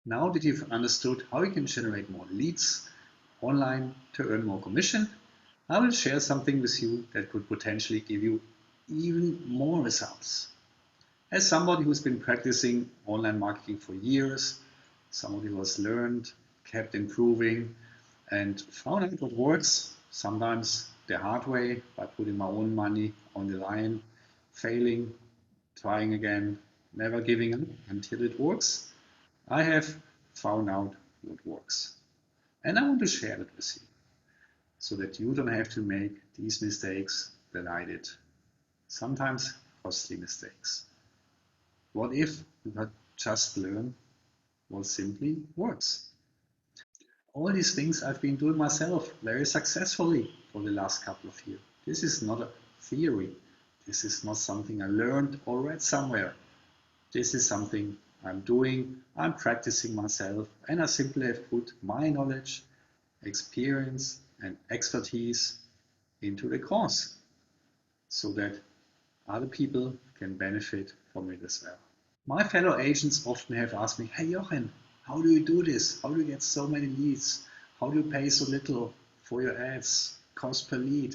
Now that you've understood how you can generate more leads online to earn more commission, I will share something with you that could potentially give you even more results. As somebody who's been practicing online marketing for years, somebody who has learned, kept improving, and found out what works, sometimes the hard way by putting my own money on the line, failing, trying again, never giving up until it works. I have found out what works. And I want to share it with you so that you don't have to make these mistakes that I did. Sometimes costly mistakes. What if you had just learned what simply works? All these things I've been doing myself very successfully for the last couple of years. This is not a theory. This is not something I learned or read somewhere. This is something I'm doing, I'm practicing myself, and I simply have put my knowledge, experience, and expertise into the course so that other people can benefit from it as well. My fellow agents often have asked me, hey Jochen, how do you do this? How do you get so many leads? How do you pay so little for your ads, cost per lead?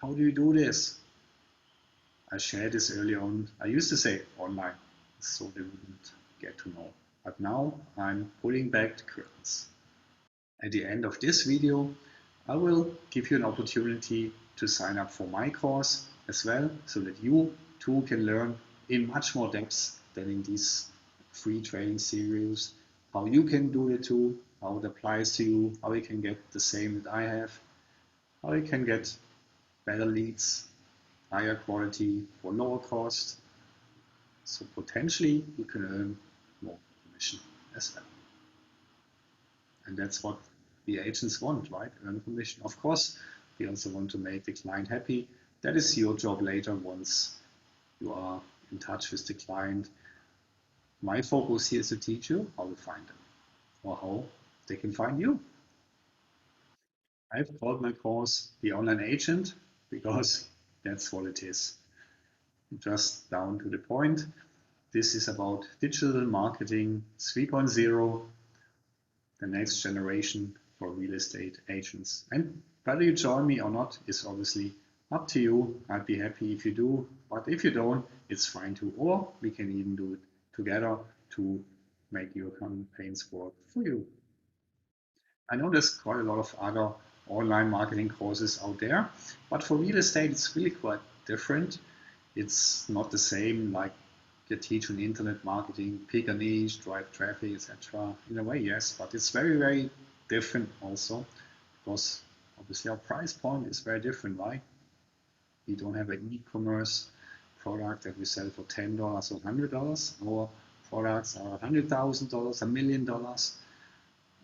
How do you do this? I shared this early on. I used to say online, so they wouldn't get to know. But now I'm pulling back the curtains. At the end of this video, I will give you an opportunity to sign up for my course as well, so that you too can learn in much more depth than in these free training series, how you can do it too, how it applies to you, how you can get the same that I have, how you can get better leads, higher quality for lower cost. So potentially you can earn more commission as well. And that's what the agents want, right? Earn commission. Of course, we also want to make the client happy. That is your job later once you are in touch with the client. My focus here is to teach you how to find them or how they can find you. I've called my course the Online Agent because that's what it is. Just down to the point. This is about digital marketing 3.0, the next generation for real estate agents. And whether you join me or not is obviously up to you. I'd be happy if you do, but if you don't, it's fine too. Or we can even do it together to make your campaigns work for you. I know there's quite a lot of other online marketing courses out there, but for real estate, it's really quite different. It's not the same like you teach on internet marketing, pick a niche, drive traffic, etc. In a way, yes, but it's very, very different also because obviously our price point is very different, right? We don't have an e-commerce product that we sell for $10 or $100. Our products are $100,000, $1,000,000,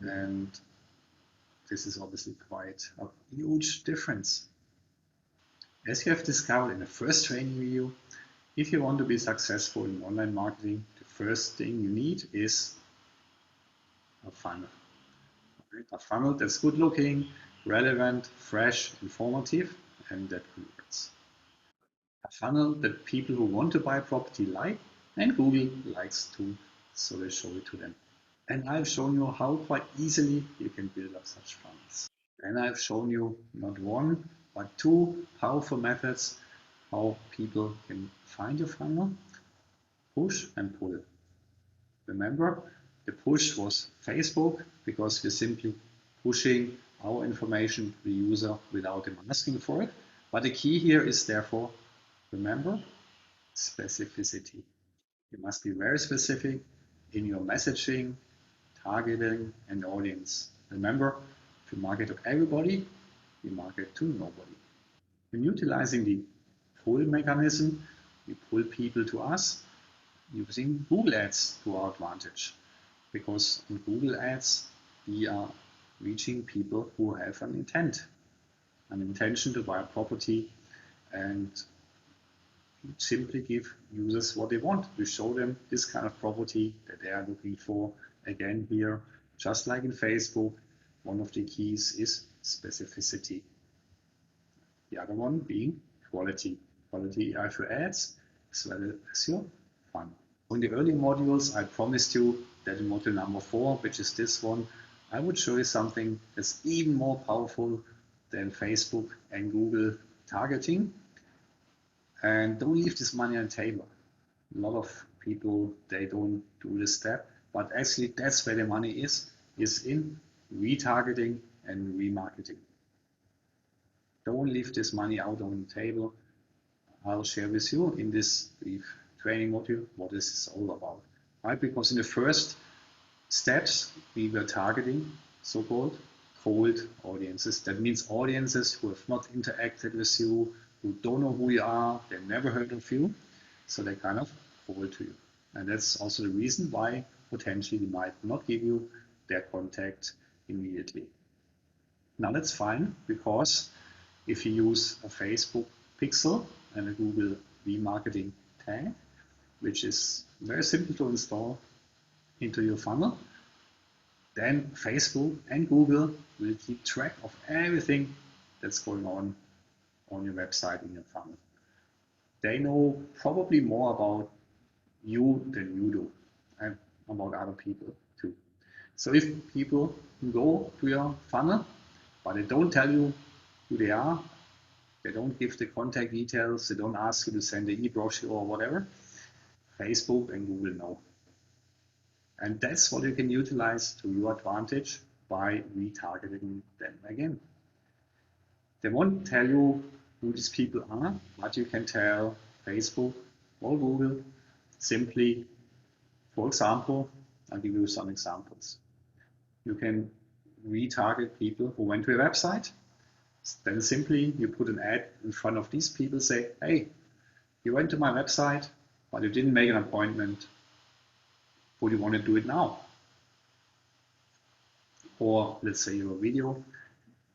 and this is obviously quite a huge difference. As you have discovered in the first training video, if you want to be successful in online marketing, the first thing you need is a funnel. A funnel that's good looking, relevant, fresh, informative, and that converts. A funnel that people who want to buy a property like, and Google likes too, so they show it to them. And I've shown you how quite easily you can build up such funnels. And I've shown you not one, but two powerful methods how people can find your funnel, push and pull. Remember, the push was Facebook because we're simply pushing our information to the user without them asking for it. But the key here is therefore, remember, specificity. You must be very specific in your messaging, targeting, and audience. Remember, if you market to everybody, you market to nobody. When utilizing the pull mechanism, we pull people to us using Google Ads to our advantage. Because in Google Ads, we are reaching people who have an intention to buy a property, and we simply give users what they want. We show them this kind of property that they are looking for. Again, here, just like in Facebook, one of the keys is specificity. The other one being quality. Quality of your ads as well as your funnel. In the early modules, I promised you Then in module number 4, which is this one, I would show you something that's even more powerful than Facebook and Google targeting. And don't leave this money on the table. A lot of people, they don't do this step, but actually that's where the money is in retargeting and remarketing. Don't leave this money out on the table. I'll share with you in this brief training module what this is all about. Right? Because in the first steps, we were targeting so-called cold audiences. That means audiences who have not interacted with you, who don't know who you are, they've never heard of you, so they kind of cold to you. And that's also the reason why potentially they might not give you their contact immediately. Now that's fine, because if you use a Facebook pixel and a Google remarketing tag, which is very simple to install into your funnel, then Facebook and Google will keep track of everything that's going on your website, in your funnel. They know probably more about you than you do, and about other people too. So if people go to your funnel, but they don't tell you who they are, they don't give the contact details, they don't ask you to send the e-brochure or whatever, Facebook and Google know. And that's what you can utilize to your advantage by retargeting them again. They won't tell you who these people are, but you can tell Facebook or Google simply, for example, I'll give you some examples. You can retarget people who went to your website. Then simply you put an ad in front of these people, say, hey, you went to my website, but you didn't make an appointment. Would you want to do it now? Or let's say you have a video,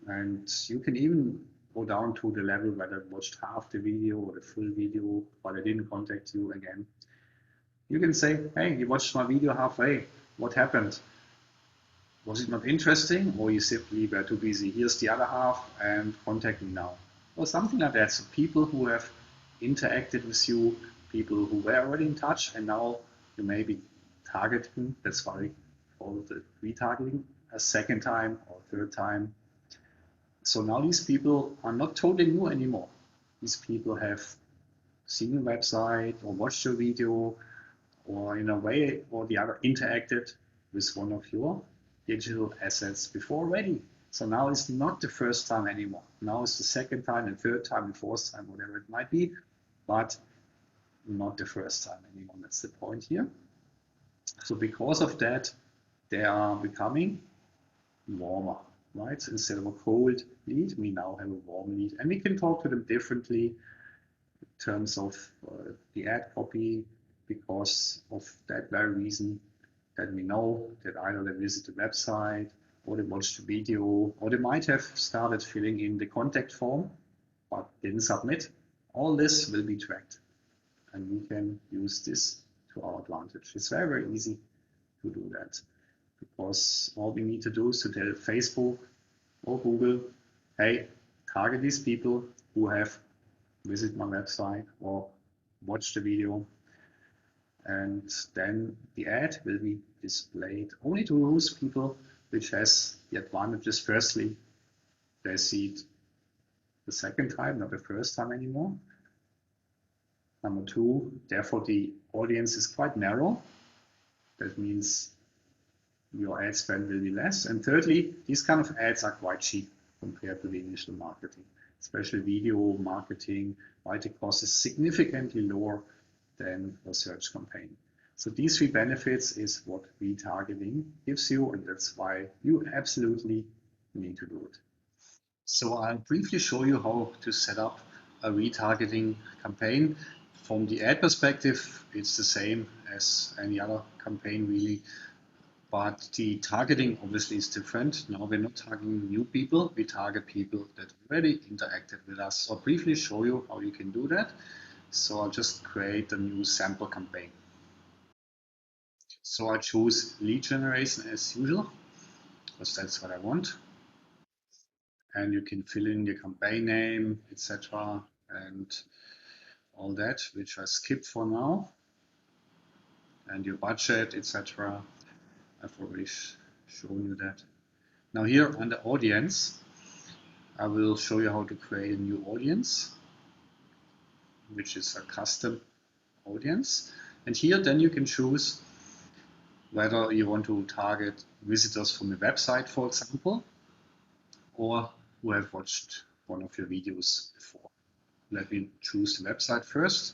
and you can even go down to the level where they watched half the video or the full video, but they didn't contact you again. You can say, hey, you watched my video halfway. What happened? Was it not interesting, or you simply were too busy? Here's the other half and contact me now. Or something like that. So people who have interacted with you, people who were already in touch, and now you may be targeting, that's why we call it retargeting, a second time or third time. So now these people are not totally new anymore. These people have seen your website or watched your video, or in a way or the other interacted with one of your digital assets before already. So now it's not the first time anymore. Now it's the second time and third time and fourth time, whatever it might be, but not the first time anymore. That's the point here. So because of that, they are becoming warmer, right? So instead of a cold lead, we now have a warm lead, and we can talk to them differently in terms of the ad copy, because of that very reason, that we know that either they visit the website or they watched the video, or they might have started filling in the contact form but didn't submit. All this will be tracked, and we can use this to our advantage. It's very, very easy to do that, because all we need to do is to tell Facebook or Google, hey, target these people who have visited my website or watched the video, and then the ad will be displayed only to those people which has the advantages. Firstly, they see it the second time, not the first time anymore. Number two, therefore the audience is quite narrow. That means your ad spend will be less. And thirdly, these kind of ads are quite cheap compared to the initial marketing. Especially video marketing, right? The cost is significantly lower than a search campaign. So these three benefits is what retargeting gives you, and that's why you absolutely need to do it. So I'll briefly show you how to set up a retargeting campaign. From the ad perspective, it's the same as any other campaign really, but the targeting obviously is different. Now we're not targeting new people, we target people that already interacted with us. I'll briefly show you how you can do that. So I'll just create a new sample campaign. So I choose lead generation as usual, because that's what I want. And you can fill in your campaign name, etc. and all that, which I skipped for now, and your budget, etc. I've already shown you that. Now here under audience, I will show you how to create a new audience, which is a custom audience. And here then you can choose whether you want to target visitors from a website, for example, or who have watched one of your videos before. Let me choose the website first.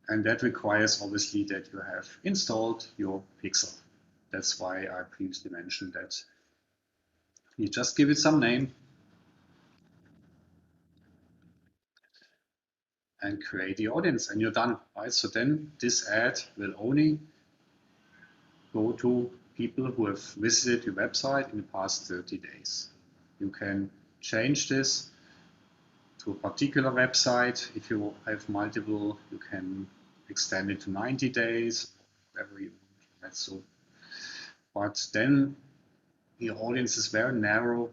And that requires obviously that you have installed your Pixel. That's why I previously mentioned that. You just give it some name and create the audience and you're done, right? So then this ad will only go to people who have visited your website in the past 30 days. You can change this to a particular website. If you have multiple, you can extend it to 90 days, whatever you want. That's so. But then your audience is very narrow,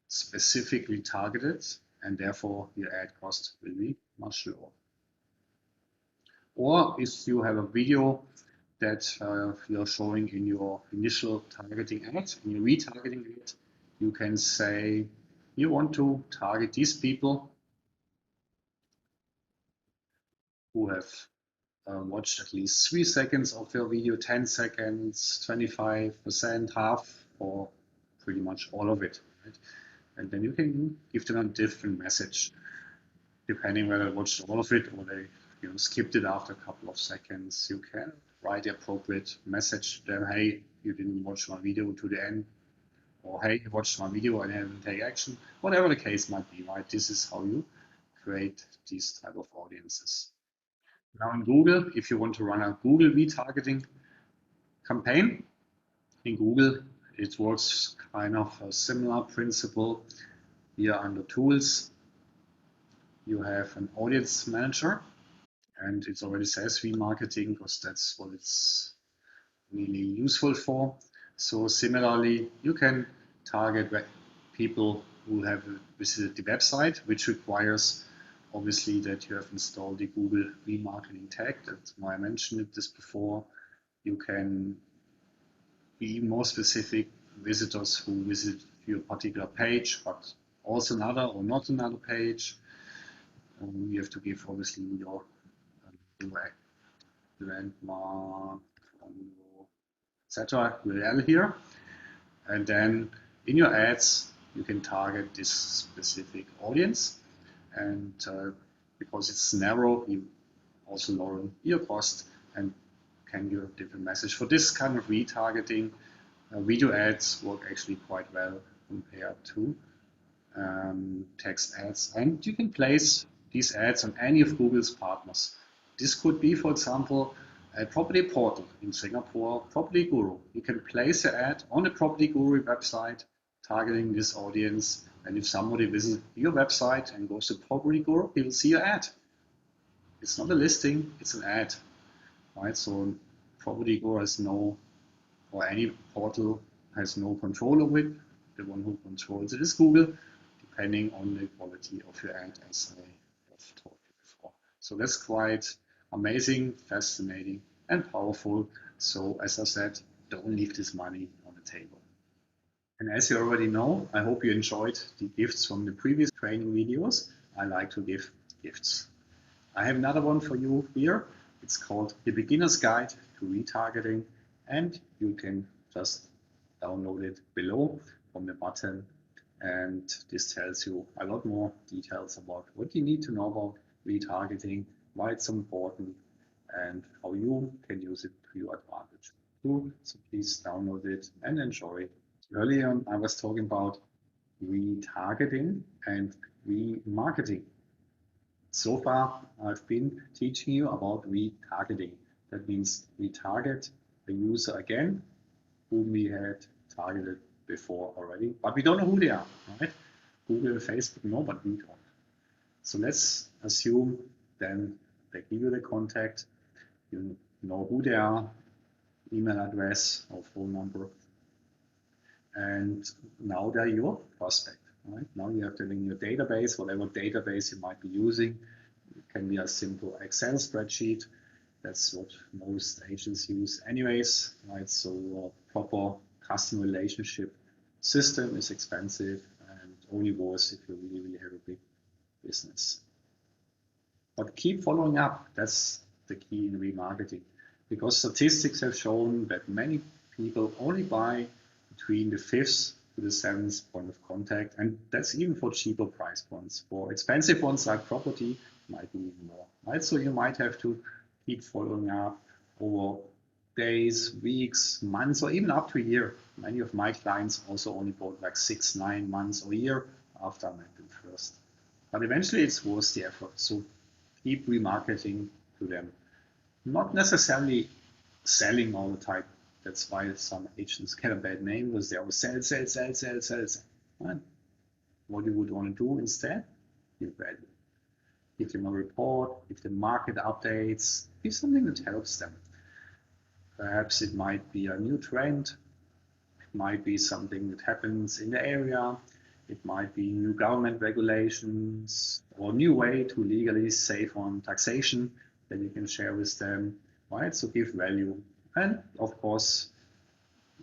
specifically targeted, and therefore your ad cost will be much lower. Or if you have a video that you're showing in your initial targeting ad, in your retargeting ad, you can say you want to target these people who have watched at least 3 seconds of your video, 10 seconds, 25%, half, or pretty much all of it. Right? And then you can give them a different message, depending whether they watched all of it or they skipped it after a couple of seconds. You can write the appropriate message to them. Hey, you didn't watch my video to the end. Or hey, you watched my video and haven't taken action. Whatever the case might be, right? This is how you create these type of audiences. Now in Google, if you want to run a Google retargeting campaign, in Google, it works kind of a similar principle. Here under tools, you have an audience manager, and it already says remarketing because that's what it's really useful for. So similarly, you can target people who have visited the website, which requires obviously that you have installed the Google remarketing tag. That's why I mentioned this before. You can be more specific, visitors who visit your particular page, but also another or not another page. You have to give obviously your landmark, etc. URL here, and then in your ads you can target this specific audience, and because it's narrow, you also lower your cost and can give a different message. For this kind of retargeting, video ads work actually quite well compared to text ads, and you can place these ads on any of Google's partners. This could be, for example, a property portal in Singapore, Property Guru. You can place an ad on the Property Guru website targeting this audience, and if somebody visits your website and goes to Property Guru, he will see your ad. It's not a listing, it's an ad, right? So Property Guru has no, or any portal has no control over it. The one who controls it is Google, depending on the quality of your ad, as I have told you before. So that's quite amazing, fascinating, and powerful. So as I said, don't leave this money on the table. And as you already know, I hope you enjoyed the gifts from the previous training videos. I like to give gifts. I have another one for you here. It's called The Beginner's Guide to Retargeting, and you can just download it below from the button. And this tells you a lot more details about what you need to know about retargeting, why it's so important, and how you can use it to your advantage. So please download it and enjoy. Earlier, I was talking about retargeting and remarketing. So far, I've been teaching you about retargeting. That means we target the user again, whom we had targeted before already, but we don't know who they are, right? Google, Facebook, no, but we don't. So let's assume then they give you the contact, you know who they are, email address or phone number, and now they're your prospect, right? Now you have them in your database, whatever database you might be using. It can be a simple Excel spreadsheet. That's what most agents use anyways, right? So a proper customer relationship system is expensive and only worth if you really, really have a big business. But keep following up. That's the key in remarketing, because statistics have shown that many people only buy between the fifth to the seventh point of contact, and that's even for cheaper price points. For expensive ones like property, it might be even more, right? So you might have to keep following up over days, weeks, months, or even up to a year. Many of my clients also only bought like 6, 9 months or a year after I met them first. But eventually it's worth the effort. So keep remarketing to them. Not necessarily selling all the time. That's why some agents get a bad name, because they always sell, sell, sell, sell, sell, sell. Right? What you would want to do instead, give value. Give them a report, give them market updates, give something that helps them. Perhaps it might be a new trend, it might be something that happens in the area, it might be new government regulations or new way to legally save on taxation that you can share with them, right? So give value. And of course,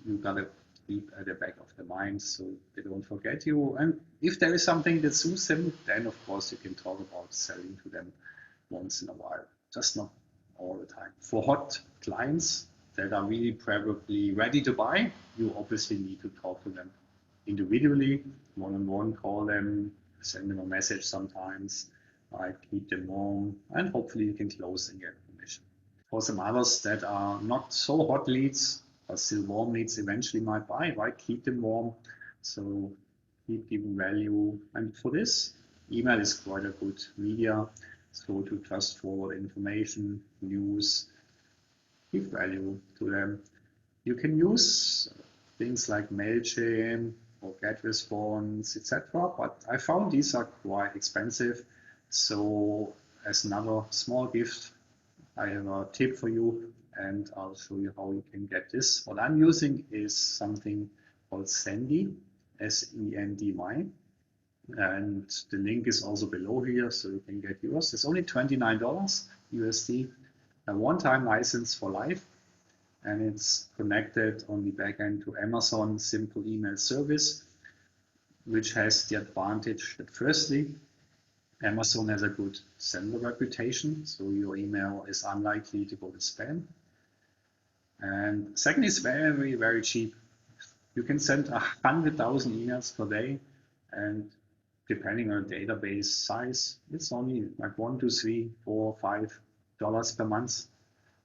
you gotta keep at the back of the mind so they don't forget you. And if there is something that suits them, then of course you can talk about selling to them once in a while, just not all the time. For hot clients that are really probably ready to buy, you obviously need to talk to them individually, one-on-one, call them, send them a message sometimes, right? Keep them warm, and hopefully you can close and get permission. For some others that are not so hot leads, but still warm leads eventually might buy, right? Keep them warm. So keep giving value. And for this, email is quite a good media. So to just forward information, news, give value to them. You can use things like MailChimp or GetResponse, etc. But I found these are quite expensive. So as another small gift, I have a tip for you, and I'll show you how you can get this. What I'm using is something called Sendy, S-E-N-D-Y. And the link is also below here, so you can get yours. It's only $29 USD, a one-time license for life, and it's connected on the backend to Amazon Simple Email Service, which has the advantage that firstly, Amazon has a good sender reputation, so your email is unlikely to go to spam. And second, is very, very cheap. You can send 100,000 emails per day, and depending on the database size, it's only like $1, $2, $3, $4, $5 per month.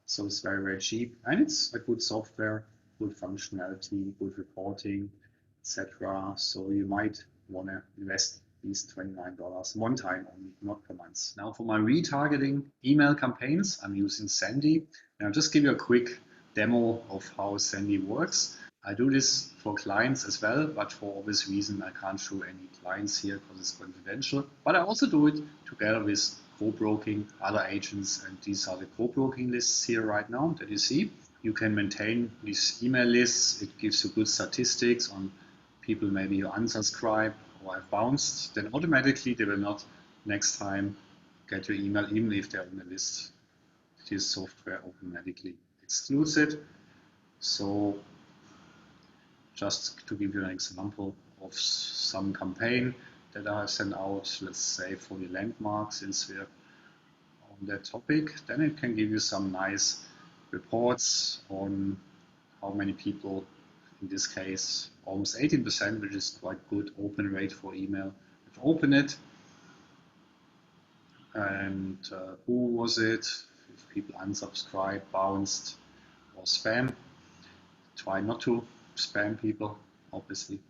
So it's very, very cheap, and it's a good software, good functionality, good reporting, etc. So you might want to invest these $29 one time only, not per month. Now for my retargeting email campaigns, I'm using Sendy. And I'll just give you a quick demo of how Sendy works. I do this for clients as well, but for obvious reason, I can't show any clients here because it's confidential. But I also do it together with co-broking, other agents, and these are the co-broking lists here right now that you see. You can maintain these email lists. It gives you good statistics on people maybe you unsubscribe or have bounced. Then automatically they will not next time get your email, even if they're on the list. This software automatically excludes it. So just to give you an example of some campaign that I have sent out, let's say for the landmark, since we're on that topic, then it can give you some nice reports on how many people, in this case almost 18%, which is quite good open rate for email, have opened it. And who was it? If people unsubscribe, bounced, or spam. Try not to spam people, obviously.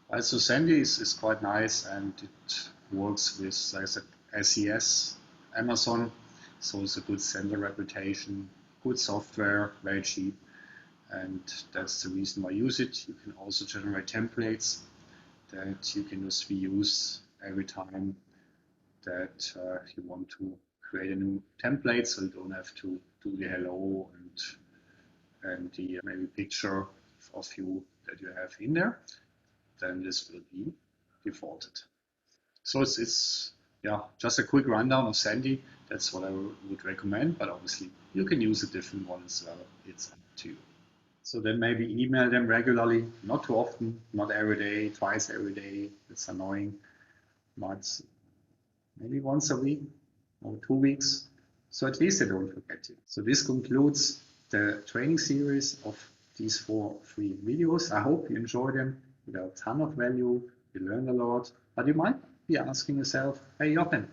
Also, Sendy is quite nice, and it works with, like I said, SES, Amazon, so it's a good sender reputation, good software, very cheap, and that's the reason why I use it. You can also generate templates that you can just reuse every time that you want to create a new template, so you don't have to do the hello and the maybe picture of you that you have in there. Then this will be defaulted. So it's yeah, just a quick rundown of Sendy. That's what I would recommend, but obviously you can use a different one as well. It's up to you. So then maybe email them regularly, not too often, not every day, twice every day. It's annoying, but maybe once a week or 2 weeks. So at least they don't forget you. So this concludes the training series of these 4 free videos. I hope you enjoy them. You got a ton of value. You learned a lot, but you might be asking yourself, hey Jochen,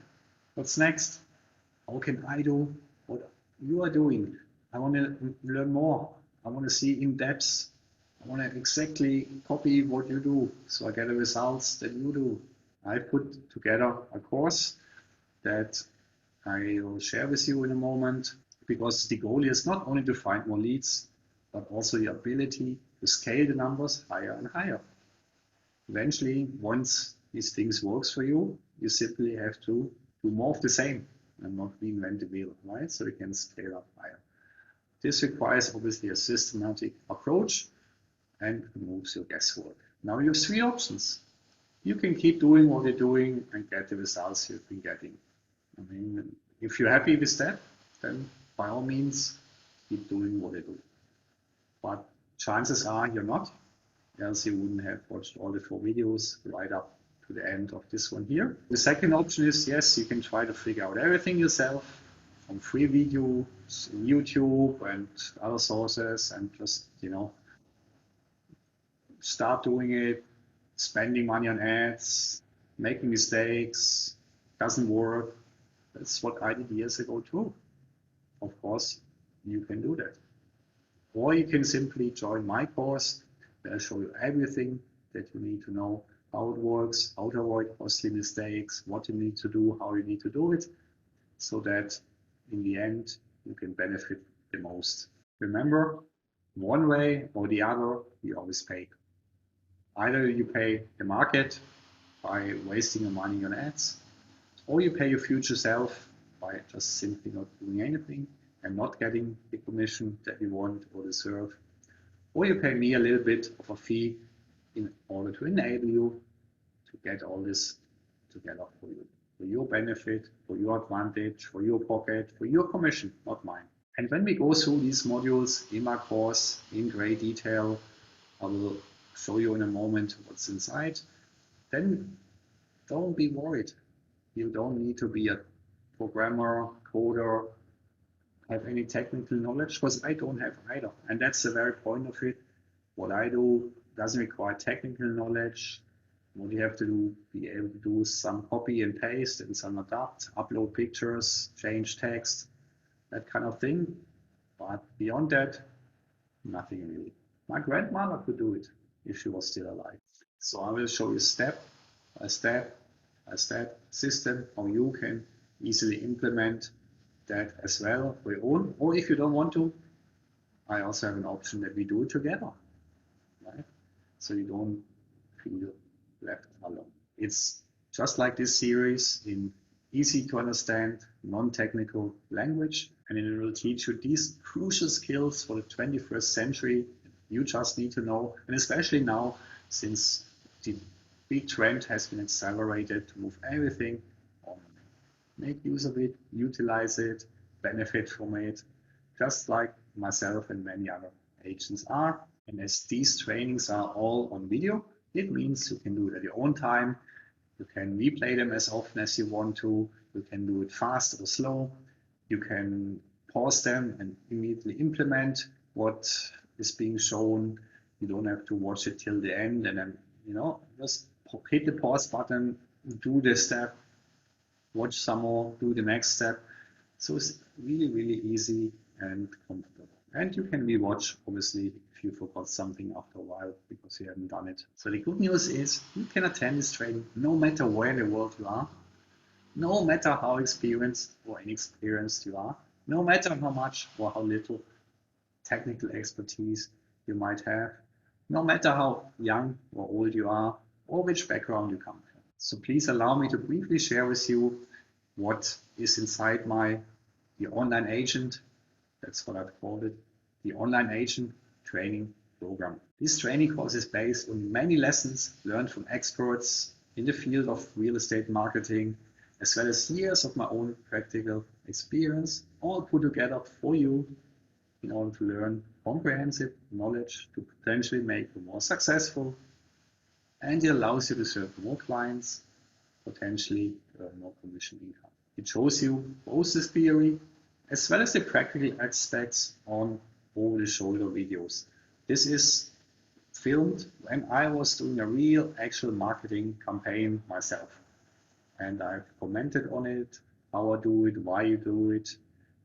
what's next? How can I do what you are doing? I want to learn more. I want to see in depth. I want to exactly copy what you do so I get the results that you do. I put together a course that I will share with you in a moment, because the goal is not only to find more leads, but also the ability to scale the numbers higher and higher. Eventually, once these things works for you, you simply have to do more of the same and not reinvent the wheel, right? So you can scale up higher. This requires obviously a systematic approach and removes your guesswork. Now you have 3 options. You can keep doing what you're doing and get the results you've been getting. I mean, if you're happy with that, then by all means, keep doing what you do. But chances are you're not, else you wouldn't have watched all the 4 videos right up to the end of this one here. The second option is, yes, you can try to figure out everything yourself from free videos, YouTube and other sources, and just, start doing it, spending money on ads, making mistakes, doesn't work. That's what I did years ago too. Of course, you can do that. Or you can simply join my course, where I show you everything that you need to know, how it works, how to avoid costly mistakes, what you need to do, how you need to do it, so that in the end, you can benefit the most. Remember, one way or the other, you always pay. Either you pay the market by wasting your money on ads, or you pay your future self by just simply not doing anything and not getting the commission that you want or deserve. Or you pay me a little bit of a fee in order to enable you to get all this together for your benefit, for your advantage, for your pocket, for your commission, not mine. And when we go through these modules in my course in great detail, I will show you in a moment what's inside. Then don't be worried. You don't need to be a programmer, coder, have any technical knowledge, because I don't have either. And that's the very point of it. What I do doesn't require technical knowledge. What you have to do, be able to do some copy and paste and some adapt, upload pictures, change text, that kind of thing. But beyond that, nothing really. My grandmother could do it if she was still alive. So I will show you step by step system how you can easily implement that as well for your own. Or if you don't want to, I also have an option that we do it together, right? So you don't feel left alone. It's just like this series in easy to understand, non-technical language, and it will teach you these crucial skills for the 21st century you just need to know, and especially now, since the big trend has been accelerated to move everything online. Make use of it, utilize it, benefit from it, just like myself and many other agents are. And as these trainings are all on video, it means you can do it at your own time. You can replay them as often as you want to. You can do it fast or slow. You can pause them and immediately implement what is being shown. You don't have to watch it till the end and then, just hit the pause button, do this step, watch some more, do the next step. So it's really, really easy and comfortable. And you can rewatch, obviously, if you forgot something after a while because you haven't done it. So the good news is you can attend this training no matter where in the world you are, no matter how experienced or inexperienced you are, no matter how much or how little technical expertise you might have, no matter how young or old you are, or which background you come from. So please allow me to briefly share with you what is inside the online agent, that's what I've called it, the online agent training program. This training course is based on many lessons learned from experts in the field of real estate marketing, as well as years of my own practical experience, all put together for you in order to learn comprehensive knowledge to potentially make you more successful, and it allows you to serve more clients, potentially earn more commission income. It shows you both the theory as well as the practical aspects on over-the-shoulder videos. This is filmed when I was doing a real actual marketing campaign myself. And I've commented on it, how I do it, why you do it,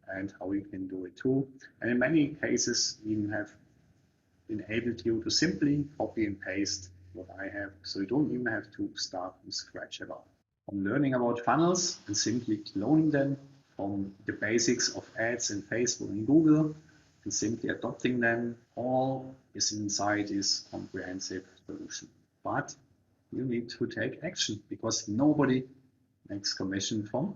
and how you can do it too. And in many cases, even have enabled you to simply copy and paste what I have. So you don't even have to start from scratch at all. From learning about funnels and simply cloning them, from the basics of ads in Facebook and Google, and simply adopting them, all is inside this comprehensive solution. But you need to take action because nobody makes commission from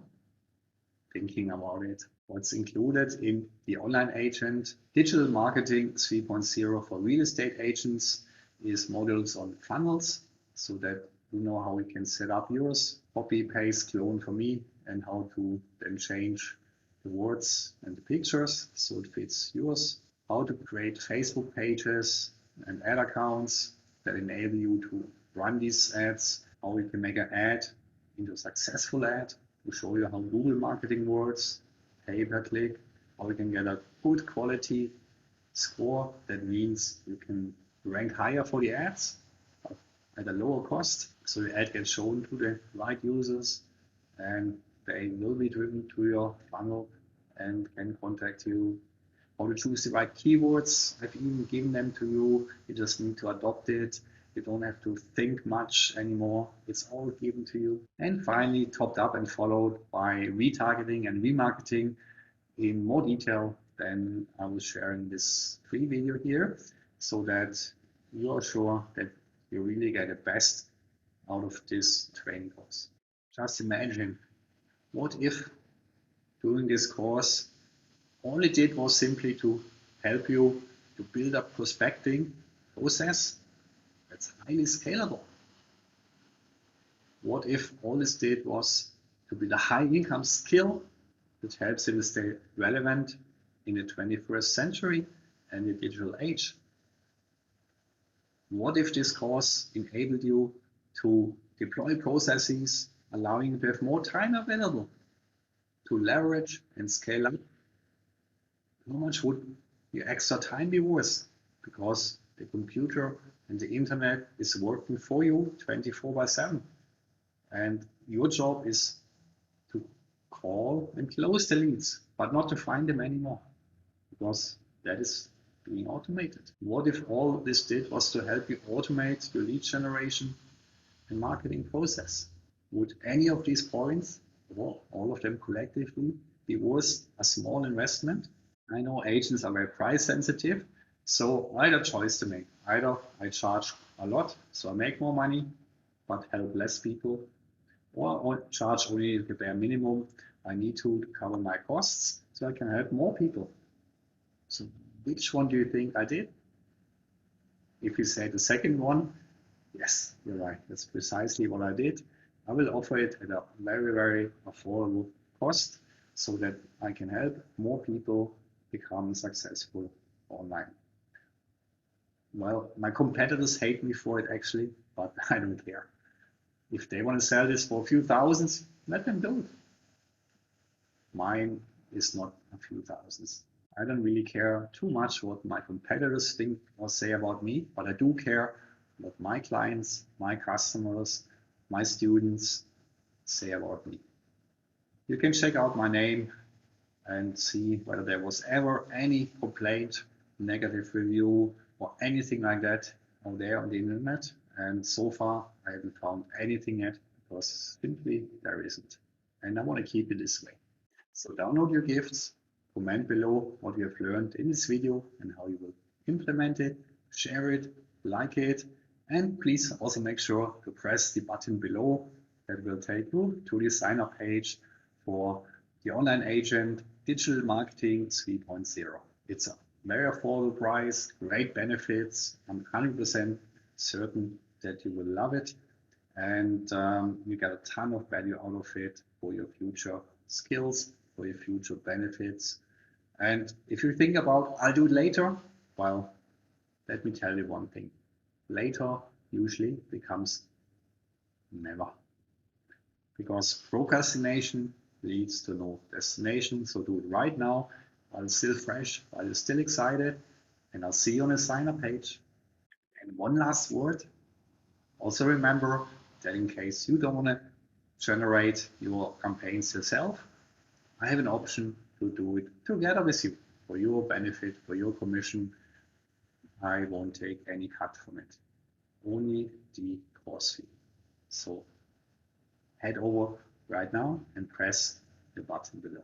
thinking about it. What's included in the Online Agent Digital Marketing 3.0 for real estate agents is modules on funnels, so that you know how you can set up yours, copy, paste, clone for me, and how to then change the words and the pictures so it fits yours. How to create Facebook pages and ad accounts that enable you to run these ads, how you can make an ad into a successful ad, to show you how Google marketing works, pay per click, how you can get a good quality score. That means you can rank higher for the ads at a lower cost. So the ad gets shown to the right users and they will be driven to your funnel and can contact you. How to choose the right keywords, I've even given them to you. You just need to adopt it. You don't have to think much anymore. It's all given to you. And finally, topped up and followed by retargeting and remarketing in more detail than I will share in this free video here, so that you are sure that you really get the best out of this training course. Just imagine, what if doing this course, all it did was simply to help you to build up prospecting process that's highly scalable. What if all this did was to build a high income skill that helps you to stay relevant in the 21st century and the digital age? What if this course enabled you to deploy processes, allowing you to have more time available to leverage and scale up? How much would your extra time be worth? Because the computer and the internet is working for you 24/7. And your job is to call and close the leads, but not to find them anymore, because that is being automated. What if all this did was to help you automate your lead generation and marketing process? Would any of these points, or all of them collectively, be worth a small investment? I know agents are very price sensitive, so I had a choice to make. Either I charge a lot, so I make more money, but help less people, or charge only the bare minimum I need to cover my costs, so I can help more people. So which one do you think I did? If you say the second one, yes, you're right. That's precisely what I did. I will offer it at a very, very affordable cost so that I can help more people become successful online. Well, my competitors hate me for it actually, but I don't care. If they want to sell this for a few thousands, let them do it. Mine is not a few thousands. I don't really care too much what my competitors think or say about me, but I do care what my clients, my customers, my students say about me. You can check out my name and see whether there was ever any complaint, negative review, or anything like that out there on the internet. And so far, I haven't found anything yet, because simply there isn't. And I want to keep it this way. So download your gifts, comment below what you have learned in this video and how you will implement it, share it, like it, and please also make sure to press the button below that will take you to the sign up page for the Online Agent Digital Marketing 3.0. It's a very affordable price, great benefits. I'm 100% certain that you will love it, and you get a ton of value out of it for your future skills for your future benefits. And if you think about, I'll do it later, well, let me tell you one thing. Later usually becomes never. Because procrastination leads to no destination. So do it right now while it's still fresh, while you're still excited. And I'll see you on a sign-up page. And one last word. Also remember that in case you don't want to generate your campaigns yourself, I have an option to do it together with you for your benefit, for your commission. I won't take any cut from it, only the course fee. So head over right now and press the button below.